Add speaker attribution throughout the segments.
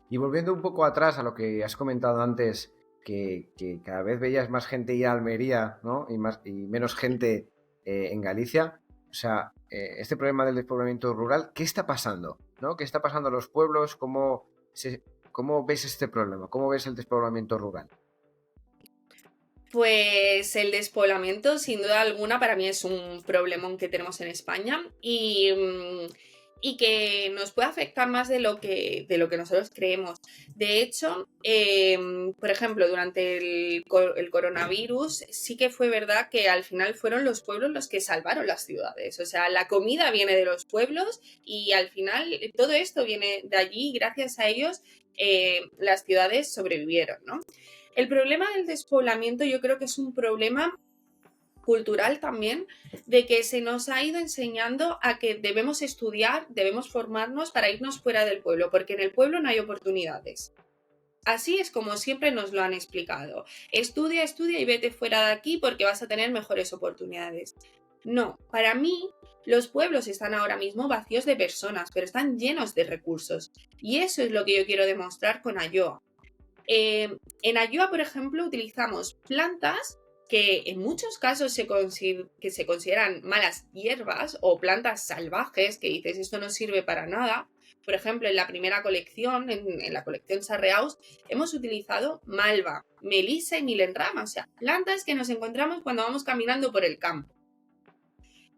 Speaker 1: Y volviendo un poco atrás a lo que has comentado antes, que cada vez veías más gente ir a Almería, ¿no? Y menos gente en Galicia. O sea, este problema del despoblamiento rural, ¿qué está pasando? ¿No? ¿Qué está pasando en los pueblos? ¿Cómo ves este problema? ¿Cómo ves el despoblamiento rural?
Speaker 2: Pues el despoblamiento, sin duda alguna, para mí es un problemón que tenemos en España y que nos puede afectar más de lo que nosotros creemos. De hecho, por ejemplo, durante el coronavirus, sí que fue verdad que al final fueron los pueblos los que salvaron las ciudades. O sea, la comida viene de los pueblos y al final todo esto viene de allí y gracias a ellos las ciudades sobrevivieron, ¿no? El problema del despoblamiento yo creo que es un problema cultural también, de que se nos ha ido enseñando a que debemos estudiar, debemos formarnos para irnos fuera del pueblo, porque en el pueblo no hay oportunidades. Así es como siempre nos lo han explicado. Estudia, estudia y vete fuera de aquí porque vas a tener mejores oportunidades. No, para mí los pueblos están ahora mismo vacíos de personas, pero están llenos de recursos. Y eso es lo que yo quiero demostrar con Ayoa. En Ayuda, por ejemplo, utilizamos plantas que en muchos casos que se consideran malas hierbas o plantas salvajes, que dices esto no sirve para nada. Por ejemplo, en la primera colección, en la colección Sarreaus, hemos utilizado malva, melisa y milenrama, o sea, plantas que nos encontramos cuando vamos caminando por el campo.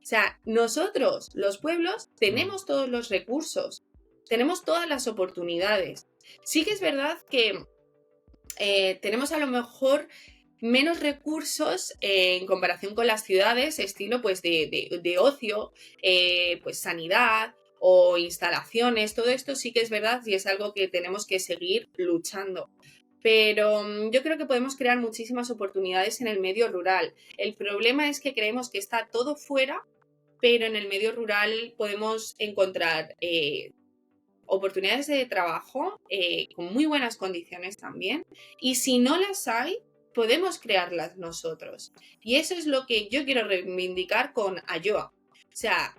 Speaker 2: O sea, nosotros, los pueblos,
Speaker 1: Mm.
Speaker 2: tenemos todos los recursos, tenemos todas las oportunidades. Sí que es verdad que tenemos a lo mejor menos recursos en comparación con las ciudades, estilo pues de ocio, pues sanidad o instalaciones, todo esto sí que es verdad y es algo que tenemos que seguir luchando. Pero yo creo que podemos crear muchísimas oportunidades en el medio rural. El problema es que creemos que está todo fuera, pero en el medio rural podemos encontrar oportunidades de trabajo con muy buenas condiciones también. Y si no las hay, podemos crearlas nosotros. Y eso es lo que yo quiero reivindicar con Ayoa. O sea,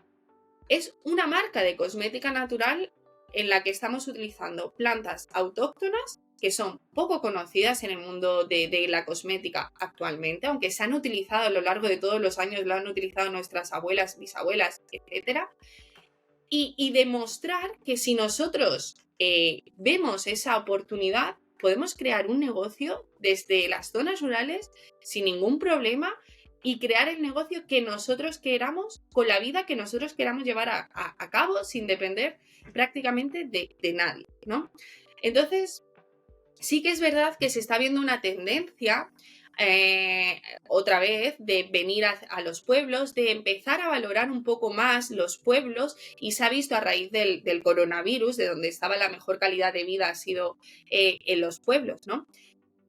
Speaker 2: es una marca de cosmética natural en la que estamos utilizando plantas autóctonas que son poco conocidas en el mundo de la cosmética actualmente, aunque se han utilizado a lo largo de todos los años, lo han utilizado nuestras abuelas, bisabuelas, etcétera, y demostrar que si nosotros vemos esa oportunidad, podemos crear un negocio desde las zonas rurales sin ningún problema y crear el negocio que nosotros queramos con la vida que nosotros queramos llevar a cabo sin depender prácticamente de nadie, ¿no? Entonces, sí que es verdad que se está viendo una tendencia otra vez de venir a los pueblos, de empezar a valorar un poco más los pueblos y se ha visto a raíz del coronavirus, de donde estaba la mejor calidad de vida ha sido en los pueblos, ¿no?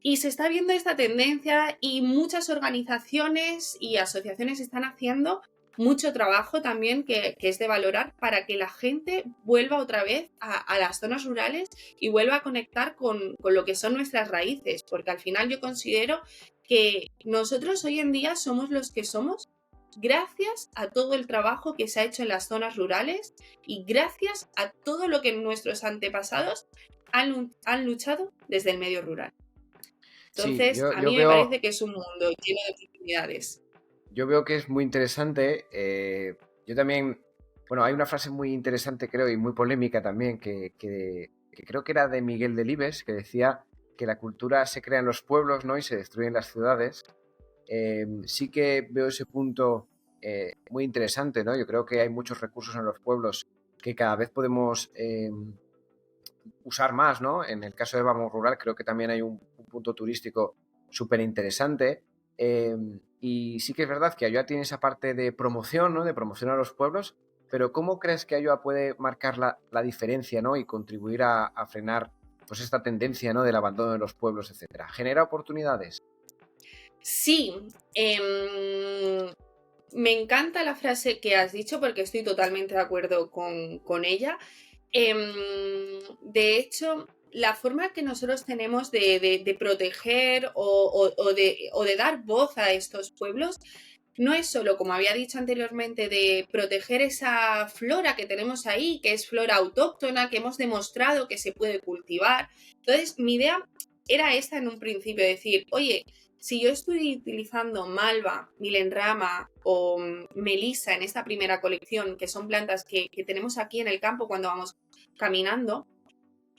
Speaker 2: Y se está viendo esta tendencia y muchas organizaciones y asociaciones están haciendo mucho trabajo también que es de valorar para que la gente vuelva otra vez a las zonas rurales y vuelva a conectar con lo que son nuestras raíces, porque al final yo considero que nosotros hoy en día somos los que somos gracias a todo el trabajo que se ha hecho en las zonas rurales y gracias a todo lo que nuestros antepasados han luchado desde el medio rural.
Speaker 1: Sí,
Speaker 2: Entonces,
Speaker 1: yo,
Speaker 2: a
Speaker 1: yo
Speaker 2: mí me
Speaker 1: veo,
Speaker 2: parece que es un mundo lleno de oportunidades.
Speaker 1: yo veo que es muy interesante. Yo también, bueno, hay una frase muy interesante, creo, y muy polémica también, que creo que era de Miguel Delibes, que decía que la cultura se crea en los pueblos, ¿no? Y se destruye en las ciudades. Sí que veo ese punto muy interesante, ¿no? Yo creo que hay muchos recursos en los pueblos que cada vez podemos usar más, ¿no? En el caso de Vamos Rural, creo que también hay un punto turístico súper interesante. Y sí que es verdad que Ayoa tiene esa parte de promoción, ¿no? De promoción a los pueblos, pero ¿cómo crees que Ayoa puede marcar la diferencia, ¿no? Y contribuir a frenar pues esta tendencia, ¿no? Del abandono de los pueblos, etcétera. ¿Genera oportunidades?
Speaker 2: Sí, me encanta la frase que has dicho porque estoy totalmente de acuerdo con ella. De hecho, la forma que nosotros tenemos de proteger o de dar voz a estos pueblos no es solo, como había dicho anteriormente, de proteger esa flora que tenemos ahí, que es flora autóctona, que hemos demostrado que se puede cultivar. Entonces, mi idea era esta en un principio, decir, oye, si yo estoy utilizando malva, milenrama o melisa en esta primera colección, que son plantas que tenemos aquí en el campo cuando vamos caminando,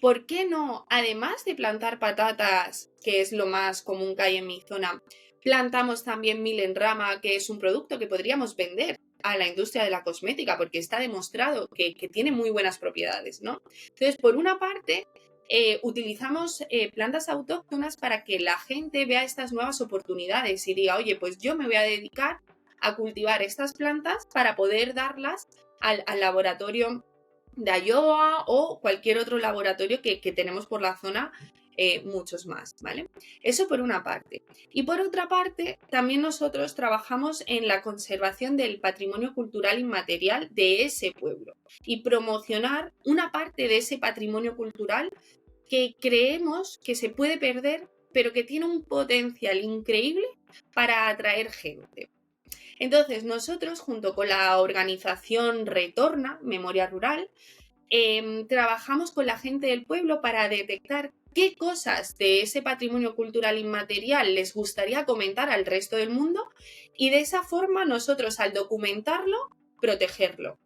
Speaker 2: ¿por qué no, además de plantar patatas, que es lo más común que hay en mi zona, plantamos también milenrama, que es un producto que podríamos vender a la industria de la cosmética, porque está demostrado que tiene muy buenas propiedades, ¿no? Entonces, por una parte, utilizamos plantas autóctonas para que la gente vea estas nuevas oportunidades y diga, oye, pues yo me voy a dedicar a cultivar estas plantas para poder darlas al laboratorio de Iowa o cualquier otro laboratorio que tenemos por la zona, muchos más, ¿vale? Eso por una parte. Y por otra parte, también nosotros trabajamos en la conservación del patrimonio cultural inmaterial de ese pueblo y promocionar una parte de ese patrimonio cultural que creemos que se puede perder, pero que tiene un potencial increíble para atraer gente. Entonces, nosotros, junto con la organización Retorna, Memoria Rural, trabajamos con la gente del pueblo para detectar qué cosas de ese patrimonio cultural inmaterial les gustaría comentar al resto del mundo y de esa forma nosotros, al documentarlo, protegerlo.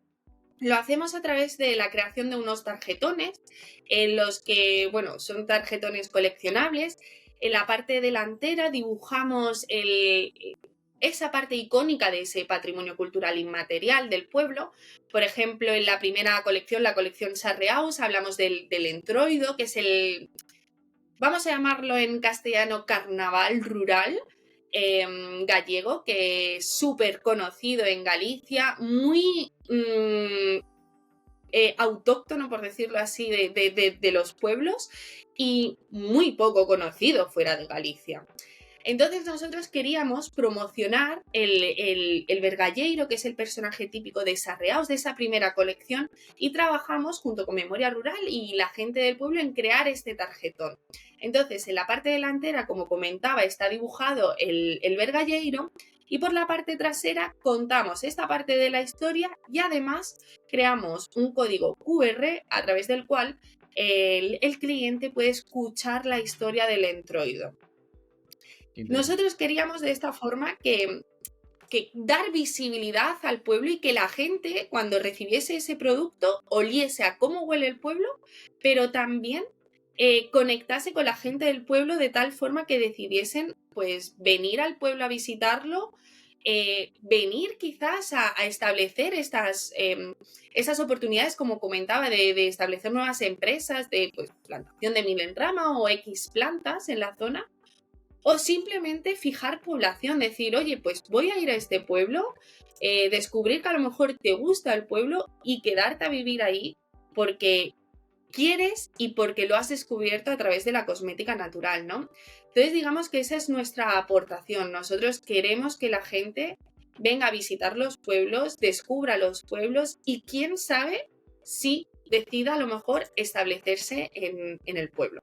Speaker 2: Lo hacemos a través de la creación de unos tarjetones en los que, bueno, son tarjetones coleccionables. En la parte delantera dibujamos esa parte icónica de ese patrimonio cultural inmaterial del pueblo. Por ejemplo, en la primera colección, la colección Sarreaus, hablamos del entroido, que es vamos a llamarlo en castellano, carnaval rural gallego, que es súper conocido en Galicia, muy autóctono, por decirlo así, de los pueblos y muy poco conocido fuera de Galicia. Entonces nosotros queríamos promocionar el vergalleiro, que es el personaje típico de Sarreaus, de esa primera colección, y trabajamos junto con Memoria Rural y la gente del pueblo en crear este tarjetón. Entonces, en la parte delantera, como comentaba, está dibujado el vergalleiro, y por la parte trasera contamos esta parte de la historia y además creamos un código QR a través del cual el cliente puede escuchar la historia del entroido. Nosotros queríamos de esta forma que dar visibilidad al pueblo y que la gente, cuando recibiese ese producto, oliese a cómo huele el pueblo, pero también conectase con la gente del pueblo de tal forma que decidiesen pues venir al pueblo a visitarlo, venir quizás a establecer esas oportunidades, como comentaba, de establecer nuevas empresas de pues, plantación de milenrama o X plantas en la zona. O simplemente fijar población, decir, oye, pues voy a ir a este pueblo, descubrir que a lo mejor te gusta el pueblo y quedarte a vivir ahí porque quieres y porque lo has descubierto a través de la cosmética natural, ¿no? Entonces, digamos que esa es nuestra aportación. Nosotros queremos que la gente venga a visitar los pueblos, descubra los pueblos y quién sabe si decida a lo mejor establecerse en el pueblo.